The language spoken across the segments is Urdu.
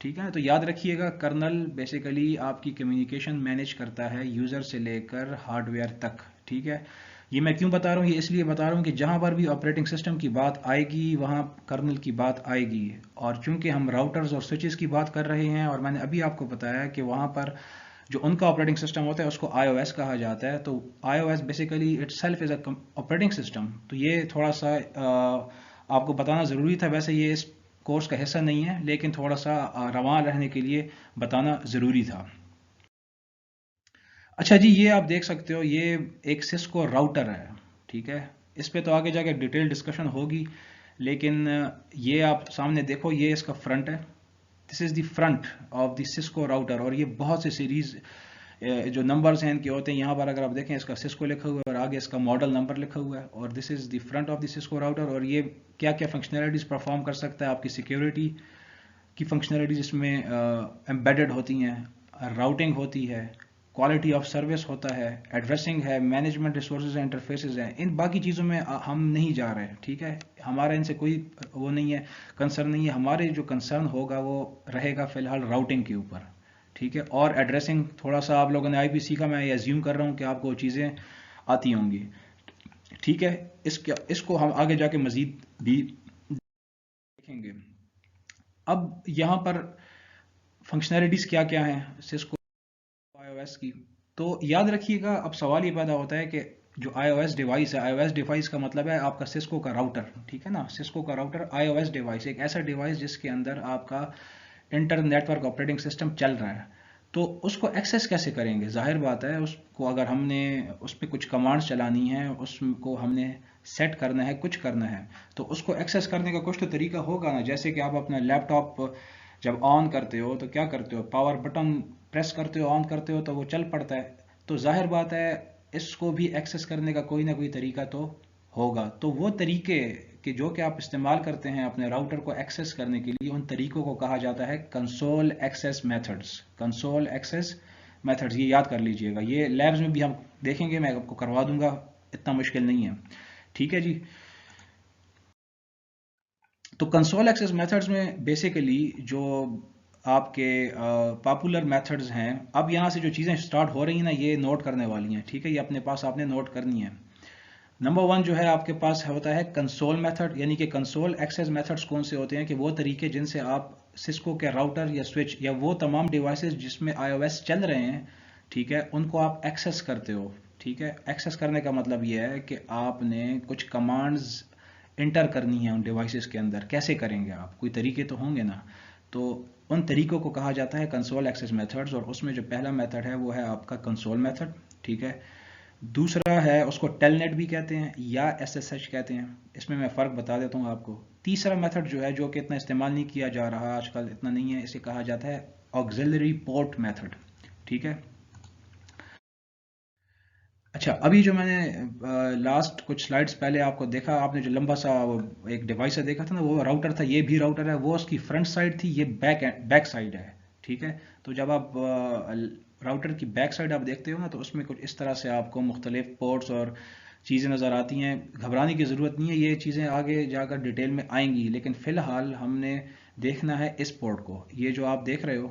ٹھیک ہے، تو یاد رکھیے گا کرنل بیسیکلی آپ کی کمیونیکیشن مینیج کرتا ہے یوزر سے لے کر ہارڈ ویئر تک. ٹھیک ہے، یہ میں کیوں بتا رہا ہوں، یہ اس لیے بتا رہا ہوں کہ جہاں پر بھی آپریٹنگ سسٹم کی بات آئے گی وہاں کرنل کی بات آئے گی. اور چونکہ ہم راؤٹرز اور سوئچز کی بات کر رہے ہیں، اور میں نے ابھی آپ کو بتایا کہ وہاں پر جو ان کا آپریٹنگ سسٹم ہوتا ہے اس کو آئی او ایس کہا جاتا ہے. تو I O S basically itself is a operating system. تو یہ تھوڑا سا آپ کو بتانا ضروری تھا. ویسے یہ اس کورس کا حصہ نہیں ہے لیکن تھوڑا سا رواں رہنے کے لیے بتانا ضروری تھا. اچھا جی، یہ آپ دیکھ سکتے ہو یہ ایک سسکو راؤٹر ہے. ٹھیک ہے، اس پہ تو آگے جا کے ڈیٹیل ڈسکشن ہوگی، لیکن یہ آپ سامنے دیکھو، یہ اس کا فرنٹ ہے. This is the front of the Cisco router. اور یہ بہت سے سیریز جو نمبرز ہیں ان کے ہوتے ہیں. یہاں پر اگر آپ دیکھیں اس کا سسکو لکھا ہوا ہے اور آگے اس کا ماڈل نمبر لکھا ہوا ہے. اور this is the front of the Cisco router. اور یہ کیا کیا فنکشنلٹیز پرفارم کر سکتا ہے، آپ کی سیکیورٹی کی فنکشنلٹیز اس میں امبیڈڈ ہوتی ہیں، راؤٹنگ ہوتی ہے، کوالٹی آف سروس ہوتا ہے، ایڈریسنگ ہے، مینجمنٹ ریسورسز ہیں، انٹرفیسز ہیں. ان باقی چیزوں میں ہم نہیں جا رہے. ٹھیک ہے، ہمارا ان سے کوئی وہ نہیں ہے، کنسرن نہیں ہے. ہمارے جو کنسرن ہوگا وہ رہے گا فی الحال راؤٹنگ کے اوپر. ٹھیک ہے، اور ایڈریسنگ تھوڑا سا آپ لوگوں نے آئی پی سیکھا، میں یہ ایزیوم کر رہا ہوں کہ آپ کو چیزیں آتی ہوں گی. ٹھیک ہے، اس کو ہم آگے جا کے مزید بھی دیکھیں گے. اب یہاں پر فنکشنلٹیز کیا کیا ہیں سسکو آئی او ایس کی. تو یاد رکھیے گا، اب سوال یہ پیدا ہوتا ہے کہ جو آئی او ایس ڈیوائس ہے، آئی او ایس ڈیوائس کا مطلب ہے آپ کا سسکو کا راؤٹر. ٹھیک ہے نا، سسکو کا راؤٹر آئی او ایس ڈیوائس ایک ایسا ڈیوائس جس کے اندر آپ کا انٹر نیٹورک آپریٹنگ سسٹم چل رہا ہے. تو اس کو ایکسیس کیسے کریں گے؟ ظاہر بات ہے اس کو اگر ہم نے اس پہ کچھ کمانڈز چلانی ہیں، اس کو ہم نے سیٹ کرنا ہے، کچھ کرنا ہے، تو اس کو ایکسیس کرنے کا کچھ تو طریقہ ہوگا نا. جیسے کہ آپ اپنا لیپ ٹاپ جب آن کرتے ہو تو کیا کرتے ہو، پاور بٹن پریس کرتے ہو، آن کرتے ہو تو وہ چل پڑتا ہے. تو ظاہر بات ہے اس کو بھی ایکسیس کرنے کا کوئی نہ کوئی طریقہ تو ہوگا. تو وہ طریقے کہ جو کہ آپ استعمال کرتے ہیں اپنے راؤٹر کو ایکسیس کرنے کے لیے، ان طریقوں کو کہا جاتا ہے console access methods. Console access methods, یہ یاد کر لیجئے گا. یہ لیبز میں بھی ہم دیکھیں گے، میں آپ کو کروا دوں گا، اتنا مشکل نہیں ہے. ٹھیک ہے جی. تو کنسول ایکسیس میتھڈز میں بیسیکلی جو آپ کے پاپولر میتھڈز ہیں، اب یہاں سے جو چیزیں سٹارٹ ہو رہی ہیں نا، یہ نوٹ کرنے والی ہیں. ٹھیک ہے، یہ اپنے پاس آپ نے نوٹ کرنی ہے. نمبر 1 جو ہے آپ کے پاس ہوتا ہے کنسول میتھڈ. یعنی کہ کنسول ایکسیس میتھڈز کون سے ہوتے ہیں کہ وہ طریقے جن سے آپ سسکو کے راؤٹر یا سوئچ یا وہ تمام ڈیوائسز جس میں آئی او ایس چل رہے ہیں، ٹھیک ہے، ان کو آپ ایکسیس کرتے ہو. ٹھیک ہے، ایکسیس کرنے کا مطلب یہ ہے کہ آپ نے کچھ کمانڈز انٹر کرنی ہے ان ڈیوائسز کے اندر. کیسے کریں گے آپ؟ کوئی طریقے تو ہوں گے نا. تو ان طریقوں کو کہا جاتا ہے کنسول ایکسیس میتھڈز. اور اس میں جو پہلا میتھڈ ہے وہ ہے آپ کا کنسول میتھڈ. ٹھیک ہے، دوسرا ہے اس کو ٹیل نیٹ بھی کہتے ہیں یا ایس ایس ایچ کہتے ہیں. اس میں فرق بتا دیتا ہوں آپ کو. تیسرا میتھڈ جو ہے، جو کہ اتنا استعمال نہیں کیا جا رہا آج کل، اتنا نہیں ہے، اسے کہا جاتا ہے آگزیلری پورٹ میتھڈ. ٹھیک ہے. اچھا، ابھی جو میں نے لاسٹ کچھ سلائڈز پہلے آپ کو دیکھا، آپ نے جو لمبا سا ایک ڈیوائس سے دیکھا تھا نا، وہ راؤٹر تھا. یہ بھی راؤٹر ہے. وہ اس کی فرنٹ سائڈ تھی، یہ بیک سائڈ ہے. ٹھیک ہے. تو جب آپ راؤٹر کی بیک سائڈ آپ دیکھتے ہو نا، تو اس میں کچھ اس طرح سے آپ کو مختلف پورٹس اور چیزیں نظر آتی ہیں. گھبرانے کی ضرورت نہیں ہے، یہ چیزیں آگے جا کر ڈیٹیل میں آئیں گی. لیکن فی الحال ہم نے دیکھنا ہے اس پورٹ کو. یہ جو آپ دیکھ رہے ہو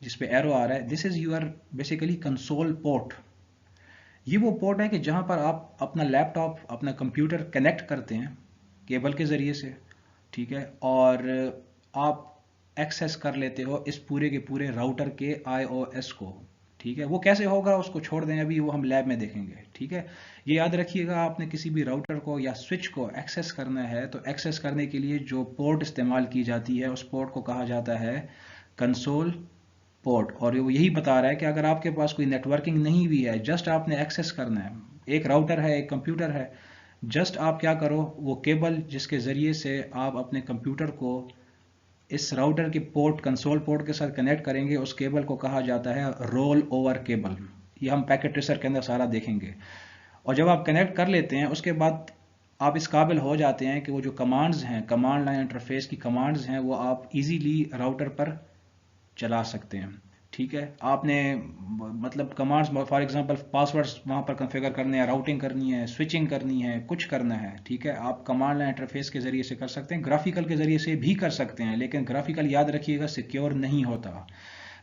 جس پہ ایرو آ رہا ہے، this is your basically console port. یہ وہ پورٹ ہے کہ جہاں پر آپ اپنا لیپ ٹاپ، اپنا کمپیوٹر کنیکٹ کرتے ہیں کیبل کے ذریعے سے. ٹھیک ہے، اور آپ ایکسیس کر لیتے ہو اس پورے کے پورے راؤٹر کے آئی او ایس کو. ٹھیک ہے، وہ کیسے ہوگا اس کو چھوڑ دیں، ابھی وہ ہم لیب میں دیکھیں گے. ٹھیک ہے، یہ یاد رکھیے گا، آپ نے کسی بھی راؤٹر کو یا سوئچ کو ایکسیس کرنا ہے تو ایکسیس کرنے کے لیے جو پورٹ استعمال کی جاتی ہے اس پورٹ کو کہا جاتا ہے کنسول پورٹ. اور وہ یہی بتا رہا ہے کہ اگر آپ کے پاس کوئی نیٹ ورکنگ نہیں بھی ہے، جسٹ آپ نے ایکسیس کرنا ہے. ایک راؤٹر ہے، ایک کمپیوٹر ہے، جسٹ آپ کیا کرو، وہ کیبل جس کے ذریعے سے آپ اپنے کمپیوٹر کو اس راؤٹر کے پورٹ، کنسول پورٹ کے ساتھ کنیکٹ کریں گے، اس کیبل کو کہا جاتا ہے رول اوور کیبل. یہ ہم پیکٹ ٹریسر کے اندر سارا دیکھیں گے. اور جب آپ کنیکٹ کر لیتے ہیں، اس کے بعد آپ اس قابل ہو جاتے ہیں کہ وہ جو کمانڈز ہیں، کمانڈ لائن انٹرفیس کی کمانڈز ہیں، وہ آپ ایزیلی راؤٹر پر چلا سکتے ہیں. ٹھیک ہے، آپ نے مطلب کمانڈز فار ایگزامپل پاسورڈز وہاں پر کنفیگر کرنے ہیں، راؤٹنگ کرنی ہے، سوئچنگ کرنی ہے، کچھ کرنا ہے، ٹھیک ہے، آپ کمانڈ لائن انٹرفیس کے ذریعے سے کر سکتے ہیں، گرافیکل کے ذریعے سے بھی کر سکتے ہیں، لیکن گرافیکل یاد رکھیے گا سیکیور نہیں ہوتا،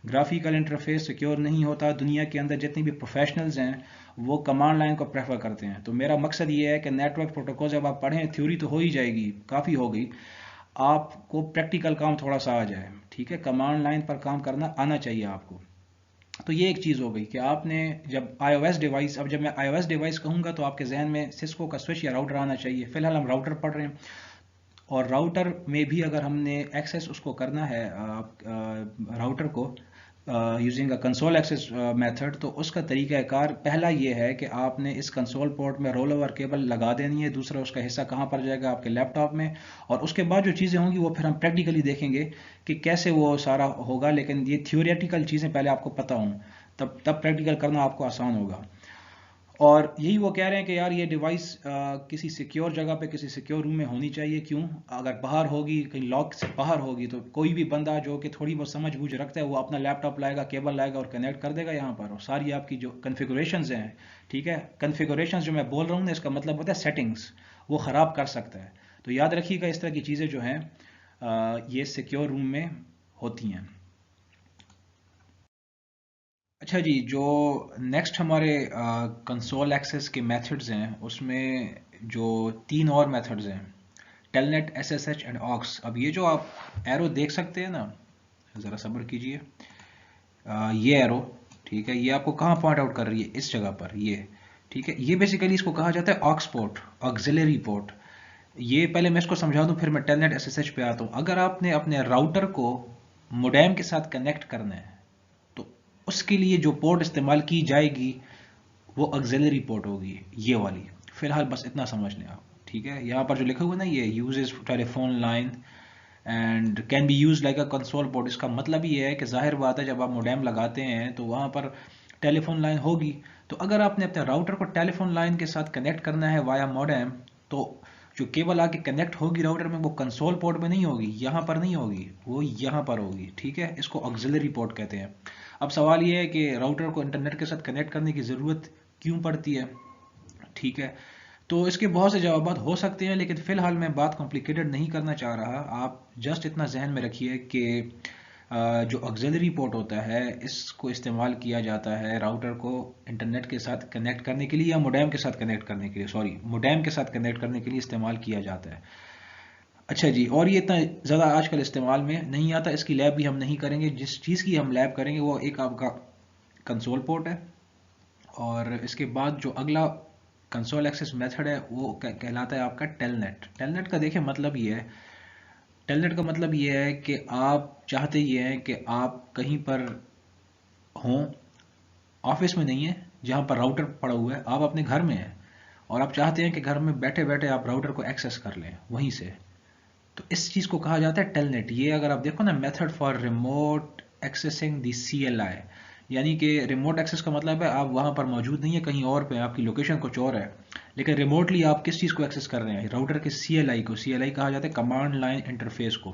گرافیکل انٹرفیس سیکیور نہیں ہوتا. دنیا کے اندر جتنی بھی پروفیشنلز ہیں وہ کمانڈ لائن کو پریفر کرتے ہیں. تو میرا مقصد یہ ہے کہ نیٹ ورک پروٹوکول جب آپ پڑھیں، تھیوری تو ہو ہی جائے گی، کافی ہو گئی، آپ کو پریکٹیکل کام تھوڑا سا آ جائے، ٹھیک ہے، کمانڈ لائن پر کام کرنا آنا چاہیے آپ کو. تو یہ ایک چیز ہو گئی کہ آپ نے جب آئی او ایس ڈیوائس، اب جب میں آئی او ایس ڈیوائس کہوں گا تو آپ کے ذہن میں سسکو کا سوئچ یا راؤٹر آنا چاہیے. فی الحال ہم راؤٹر پڑھ رہے ہیں، اور راؤٹر میں بھی اگر ہم نے ایکسیس اس کو کرنا ہے راؤٹر کو using a console access method, تو اس کا طریقہ کار پہلا یہ ہے کہ آپ نے اس کنسول پورٹ میں رول اوور کیبل لگا دینی ہے. دوسرا اس کا حصہ کہاں پر جائے گا؟ آپ کے لیپ ٹاپ میں. اور اس کے بعد جو چیزیں ہوں گی وہ پھر ہم پریکٹیکلی دیکھیں گے کہ کیسے وہ سارا ہوگا، لیکن یہ تھیوریٹیکل چیزیں پہلے آپ کو پتہ ہوں، تب پریکٹیکل کرنا آپ کو آسان ہوگا. اور یہی وہ کہہ رہے ہیں کہ یار یہ ڈیوائس کسی سیکیور جگہ پہ، کسی سیکیور روم میں ہونی چاہیے. کیوں؟ اگر باہر ہوگی، کہیں لاک سے باہر ہوگی، تو کوئی بھی بندہ جو کہ تھوڑی بہت سمجھ بوجھ رکھتا ہے وہ اپنا لیپ ٹاپ لائے گا، کیبل لائے گا اور کنیکٹ کر دے گا یہاں پر، اور ساری آپ کی جو کنفیگوریشنز ہیں، ٹھیک ہے، کنفیگوریشنز جو میں بول رہا ہوں نا، اس کا مطلب ہوتا ہے سیٹنگز، وہ خراب کر سکتا ہے. تو یاد رکھیے گا اس طرح کی چیزیں جو ہیں یہ سیکیور روم میں ہوتی ہیں. اچھا جی، جو نیکسٹ ہمارے کنسول ایکسیس کے میتھڈز ہیں، اس میں جو 3 اور میتھڈز ہیں، telnet, S S H and aux. اب یہ جو آپ ایرو دیکھ سکتے ہیں نا، ذرا صبر کیجئے، یہ ایرو، ٹھیک ہے، یہ آپ کو کہاں پوائنٹ آؤٹ کر رہی ہے؟ اس جگہ پر، یہ ٹھیک ہے، یہ بیسیکلی اس کو کہا جاتا ہے آکس پورٹ، آکسیلری پورٹ. یہ پہلے میں اس کو سمجھا دوں، پھر میں telnet S S H پہ آتا ہوں. اگر آپ نے اپنے راؤٹر کو موڈیم کے ساتھ کنیکٹ کرنا ہے تو اس کے لیے جو پورٹ استعمال کی جائے گی وہ آکسیلری پورٹ ہوگی، یہ والی. فی الحال بس اتنا سمجھ لیں آپ، ٹھیک ہے. یہاں پر جو لکھا ہوا نا، یہ uses telephone line and can be used like a console port, اس کا مطلب یہ ہے کہ ظاہر بات ہے جب آپ موڈیم لگاتے ہیں تو وہاں پر ٹیلی فون لائن ہوگی. تو اگر آپ نے اپنے راؤٹر کو ٹیلی فون لائن کے ساتھ کنیکٹ کرنا ہے وایا موڈیم، تو جو کیبل آ کے کنیکٹ ہوگی راؤٹر میں، وہ کنسول پورٹ میں نہیں ہوگی، یہاں پر نہیں ہوگی، وہ یہاں پر ہوگی، ٹھیک ہے. اس کو آکسیلری پورٹ کہتے ہیں. اب سوال یہ ہے کہ راؤٹر کو انٹرنیٹ کے ساتھ کنیکٹ کرنے کی ضرورت کیوں پڑتی ہے؟ ٹھیک ہے، تو اس کے بہت سے جوابات ہو سکتے ہیں، لیکن فی الحال میں بات کمپلیکیٹڈ نہیں کرنا چاہ رہا. آپ جسٹ اتنا ذہن میں رکھیے کہ جو آکسیلری پورٹ ہوتا ہے، اس کو استعمال کیا جاتا ہے راؤٹر کو انٹرنیٹ کے ساتھ کنیکٹ کرنے کے لیے، یا موڈیم کے ساتھ کنیکٹ کرنے کے لیے، موڈیم کے ساتھ کنیکٹ کرنے کے لیے استعمال کیا جاتا ہے. اچھا جی، اور یہ اتنا زیادہ آج کل استعمال میں نہیں آتا، اس کی لیب بھی ہم نہیں کریں گے. جس چیز کی ہم لیب کریں گے وہ ایک آپ کا کنسول پورٹ ہے، اور اس کے بعد جو اگلا کنسول ایکسیس میتھڈ ہے وہ کہلاتا ہے آپ کا ٹیل نیٹ. ٹیل نیٹ کا دیکھیں مطلب یہ ہے، ٹیل نیٹ کا مطلب یہ ہے کہ آپ چاہتے یہ ہیں کہ آپ کہیں پر ہوں، آفس میں نہیں ہے جہاں پر راؤٹر پڑا ہوا ہے، آپ اپنے گھر میں ہیں، اور آپ چاہتے ہیں کہ گھر میں بیٹھے بیٹھے آپ راؤٹر کو ایکسیس کر لیں وہیں سے. تو اس چیز کو کہا جاتا ہے ٹیل نیٹ. یہ اگر آپ دیکھو نا، method for remote accessing the C L I, یعنی کہ ریموٹ ایکسیس کا مطلب ہے آپ وہاں پر موجود نہیں ہے، کہیں اور پہ، آپ کی لوکیشن کچھ اور ہے، لیکن ریموٹلی آپ کس چیز کو ایکسیس کر رہے ہیں؟ راؤٹر کے سی ایل آئی کو. سی ایل آئی کہا جاتا ہے کمانڈ لائن انٹرفیس کو.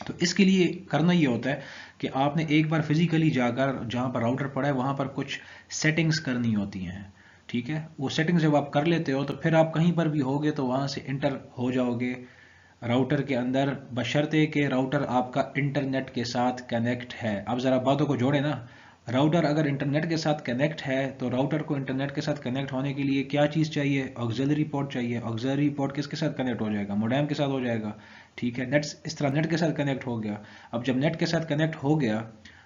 تو اس کے لیے کرنا یہ ہوتا ہے کہ آپ نے ایک بار فزیکلی جا کر جہاں پر راؤٹر پڑا ہے وہاں پر کچھ سیٹنگز کرنی ہوتی ہیں، ٹھیک ہے. وہ سیٹنگز جب آپ کر لیتے ہو تو پھر آپ کہیں پر بھی ہوگے تو وہاں سے انٹر ہو جاؤ گے راؤٹر کے اندر، بشرطے کہ راؤٹر آپ کا انٹرنیٹ کے ساتھ کنیکٹ ہے. اب ذرا باتوں کو جوڑیں نا، راؤٹر اگر انٹرنیٹ کے ساتھ کنیکٹ ہے تو راؤٹر کو انٹرنیٹ کے ساتھ کنیکٹ ہونے کے لیے کیا چیز چاہیے؟ آکسیلری پورٹ چاہیے. آکسیلری پورٹ کس کے ساتھ کنیکٹ ہو جائے گا؟ موڈیم کے ساتھ ہو جائے گا، ٹھیک ہے. نیٹ اس طرح نیٹ کے ساتھ کنیکٹ ہو گیا. اب جب نیٹ کے ساتھ کنیکٹ ہو گیا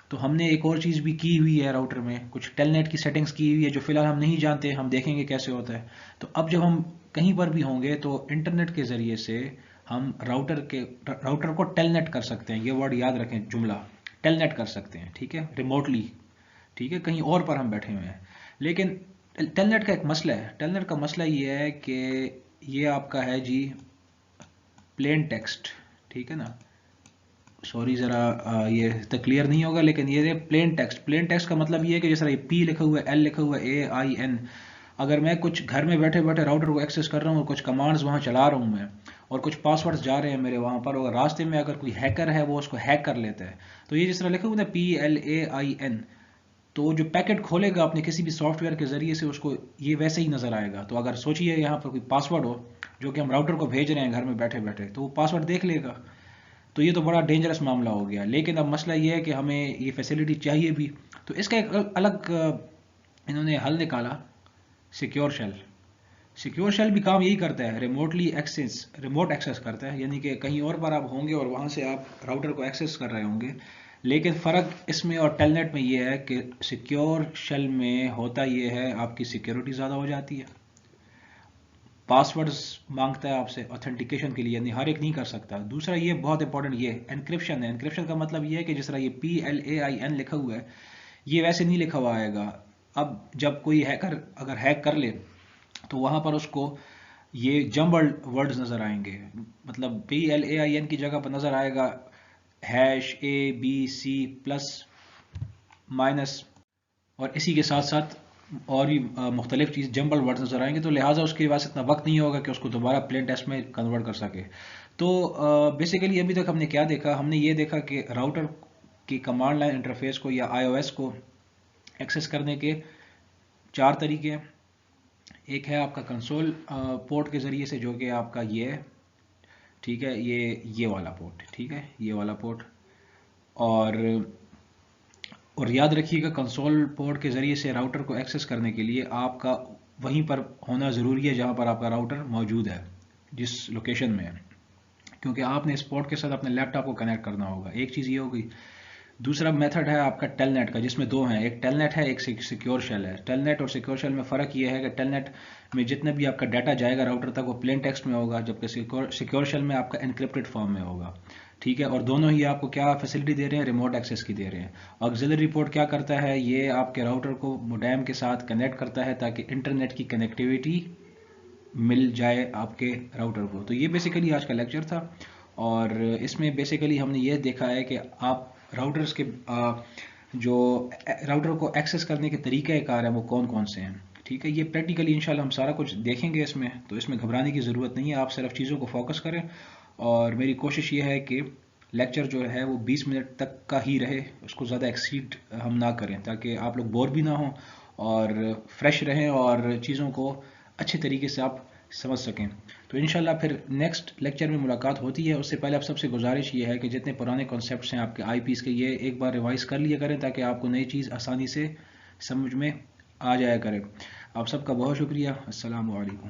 تو ہم نے ایک اور چیز بھی کی ہوئی ہے راؤٹر میں، کچھ ٹیل نیٹ کی سیٹنگز کی ہوئی ہے جو فی الحال ہم نہیں جانتے، ہم دیکھیں گے کیسے ہوتا ہے. تو اب جب ہم کہیں پر بھی ہوں گے تو انٹرنیٹ کے ذریعے سے ہم راؤٹر کو ٹیل نیٹ کر سکتے ہیں. یہ ورڈ یاد رکھیں، جملہ ٹیل نیٹ کر سکتے ہیں، ٹھیک ہے، ریموٹلی، ٹھیک ہے، کہیں اور پر ہم بیٹھے ہوئے ہیں. لیکن ٹیل نیٹ کا ایک مسئلہ ہے. ٹیل نیٹ کا مسئلہ یہ ہے کہ یہ آپ کا ہے جی پلین ٹیکسٹ، ٹھیک ہے نا. سوری ذرا یہ کلیئر نہیں ہوگا، لیکن یہ پلین ٹیکسٹ. پلین ٹیکسٹ کا مطلب یہ ہے کہ جس طرح یہ پی لکھا ہوا ہے، ایل لکھا ہوا ہے، اے آئی این، اگر میں کچھ گھر میں بیٹھے بیٹھے راؤٹر کو ایکسیس کر رہا ہوں اور کچھ کمانڈز وہاں چلا رہا ہوں میں، اور کچھ پاسورڈز جا رہے ہیں میرے وہاں پر، اور راستے میں اگر کوئی ہیکر ہے وہ اس کو ہیک کر لیتا ہے، تو یہ جس طرح لکھا ہوا ہے PLAIN، تو جو پیکٹ کھولے گا اپنے کسی بھی سافٹ ویئر کے ذریعے سے اس کو یہ ویسے ہی نظر آئے گا. تو اگر سوچیے یہاں پر کوئی پاسورڈ ہو جو کہ ہم راؤٹر کو بھیج رہے ہیں گھر میں بیٹھے بیٹھے، تو وہ پاسورڈ دیکھ لے گا. تو یہ تو بڑا ڈینجرس معاملہ ہو گیا. لیکن اب مسئلہ یہ ہے کہ ہمیں یہ فیسلٹی چاہیے بھی، تو اس کا ایک الگ انہوں نے حل نکالا، سیکیور شیل. سیکیور شیل بھی کام یہی کرتا ہے، ریموٹ ایکسیس کرتا ہے، یعنی کہ کہیں اور پر آپ ہوں گے اور وہاں سے آپ راؤٹر کو ایکسیس کر رہے ہوں گے. لیکن فرق اس میں اور ٹیل نیٹ میں یہ ہے کہ سیکیور شیل میں ہوتا یہ ہے آپ کی سیکیورٹی زیادہ ہو جاتی ہے، پاسورڈز مانگتا ہے آپ سے اوتھینٹیکیشن کے لیے، یعنی ہر ایک نہیں کر سکتا. دوسرا یہ بہت امپورٹنٹ یہ انکرپشن ہے. انکرپشن کا مطلب یہ ہے کہ جس طرح یہ PLAIN لکھا ہوا ہے یہ ویسے نہیں لکھا ہوا آئے گا. اب جب کوئی ہیکر اگر ہیک کر لے تو وہاں پر اس کو یہ جمبلڈ ورڈز نظر آئیں گے، مطلب PLAIN کی جگہ پر نظر آئے گا #ABC+- اور اسی کے ساتھ ساتھ اور بھی مختلف چیز جمبل ورڈ نظر آئیں گے. تو لہٰذا اس کے پاس اتنا وقت نہیں ہوگا کہ اس کو دوبارہ پلین ٹیکسٹ میں کنورٹ کر سکے. تو بیسیکلی ابھی تک ہم نے کیا دیکھا، ہم نے یہ دیکھا کہ راؤٹر کی کمانڈ لائن انٹرفیس کو یا iOS کو ایکسیس کرنے کے 4 طریقے ہیں. ایک ہے آپ کا کنسول پورٹ کے ذریعے سے، جو کہ آپ کا یہ ہے، ٹھیک ہے، یہ والا پورٹ، ٹھیک ہے، یہ والا پورٹ. اور یاد رکھیے گا کنسول پورٹ کے ذریعے سے راؤٹر کو ایکسیس کرنے کے لیے آپ کا وہیں پر ہونا ضروری ہے جہاں پر آپ کا راؤٹر موجود ہے، جس لوکیشن میں ہے، کیونکہ آپ نے اس پورٹ کے ساتھ اپنے لیپ ٹاپ کو کنیکٹ کرنا ہوگا. ایک چیز یہ ہوگی. دوسرا میتھڈ ہے آپ کا ٹیل نیٹ کا، جس میں 2 ہیں، ایک ٹیل نیٹ ہے، ایک سیکیور شیل ہے. ٹیل نیٹ اور سیکیور شیل میں فرق یہ ہے کہ ٹیل نیٹ میں جتنے بھی آپ کا ڈیٹا جائے گا راؤٹر تک وہ پلین ٹیکسٹ میں ہوگا، جبکہ سیکیور شیل میں آپ کا انکرپٹڈ فارم میں ہوگا. ٹھیک ہے، اور دونوں ہی آپ کو کیا فیسلٹی دے رہے ہیں، ریموٹ ایکسیس کی دے رہے ہیں. آگزیلری پورٹ کیا کرتا ہے، یہ آپ کے راؤٹر کو موڈیم کے ساتھ کنیکٹ کرتا ہے تاکہ انٹرنیٹ کی کنیکٹیویٹی مل جائے آپ کے راؤٹر کو. تو یہ بیسیکلی آج کا لیکچر تھا، اور اس میں بیسیکلی ہم نے یہ دیکھا ہے کہ آپ راؤٹرز کے جو راؤٹر کو ایکسیس کرنے کے طریقہ کار ہیں وہ کون کون سے ہیں. ٹھیک ہے، یہ پریکٹیکلی انشاءاللہ ہم سارا کچھ دیکھیں گے اس میں، تو اس میں گھبرانے کی ضرورت نہیں ہے. آپ صرف چیزوں کو فوکس کریں، اور میری کوشش یہ ہے کہ لیکچر جو ہے وہ 20 منٹ تک کا ہی رہے، اس کو زیادہ ایکسیڈ ہم نہ کریں تاکہ آپ لوگ بور بھی نہ ہوں اور فریش رہیں اور چیزوں کو اچھے طریقے سے آپ سمجھ سکیں. تو انشاءاللہ پھر نیکسٹ لیکچر میں ملاقات ہوتی ہے. اس سے پہلے آپ سب سے گزارش یہ ہے کہ جتنے پرانے کانسیپٹس ہیں آپ کے آئی پیز کے، یہ ایک بار ریوائز کر لیا کریں تاکہ آپ کو نئی چیز آسانی سے سمجھ میں آ جایا کرے. آپ سب کا بہت شکریہ. السلام علیکم.